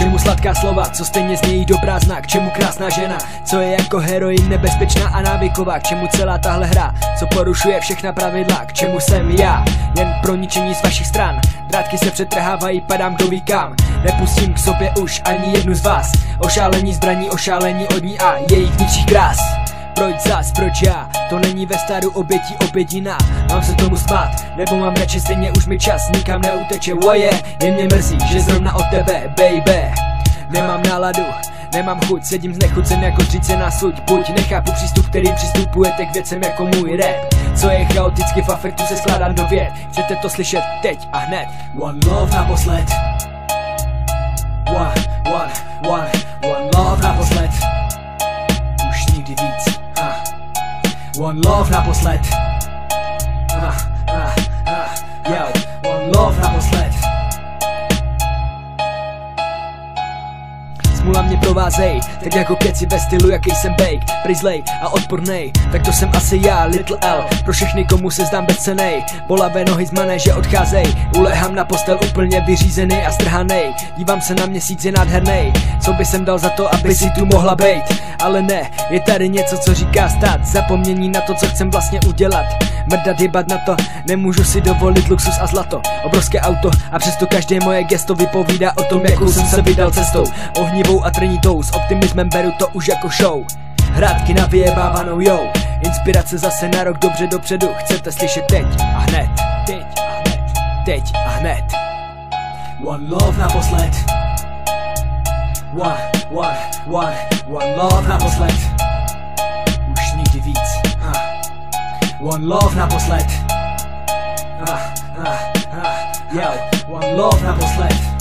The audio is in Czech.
čemu sladká slova, co stejně znějí do prázdna, k čemu krásná žena, co je jako heroin nebezpečná a návyková, k čemu celá tahle hra, co porušuje všechna pravidla, k čemu jsem já, jen pro ničení z vašich stran. Drátky se přetrhávají, padám kdo ví kam, nepustím k sobě už ani jednu z vás. Ošálení zbraní, ošálení od ní a jejich vnitřních krás. Proč zas, proč já? To není ve staru obětí obědina. Mám se tomu smát, nebo mám radši, stejně už mi čas nikam neuteče. Oje, jen mě mrzí, že zrovna od tebe, baby. Nemám náladu, nemám chuť, sedím znechucen jako zříce na suď. Buď nechápu přístup, který přistupujete k věcem jako můj rap, co je chaoticky v afektu se skládám do vět. Chcete to slyšet teď a hned. One love naposled. One love naposled. Už nikdy víc. One love naposled. Yo, one love naposled. Smůla mě provázej, tak jako keci ve stylu, jaký jsem bake, prizlej a odpornej. Tak to jsem asi já, Little L, pro všechny, komu se zdám bezcennej. Bolavé nohy z manéže odcházej, ulehám na postel úplně vyřízený a strhanej. Dívám se na měsíc, je nádhernej, co by jsem dal za to, aby si tu mohla bejt. Ale ne, je tady něco, co říká stát, zapomnění na to, co chcem vlastně udělat. Mrdat, jebat na to, nemůžu si dovolit luxus a zlato, obrovské auto a přesto každé moje gesto vypovídá o tom, jakou jsem se vydal cestou. Ohnivou a trnitou, s optimismem beru to už jako show. Hrátky na vyjebávanou, yo. Inspirace zase na rok dobře dopředu, chcete slyšet teď a hned. Teď a hned. Teď a hned. One love naposled. One love naposled. Už nikdy víc. One love naposled. Yo, one love naposled.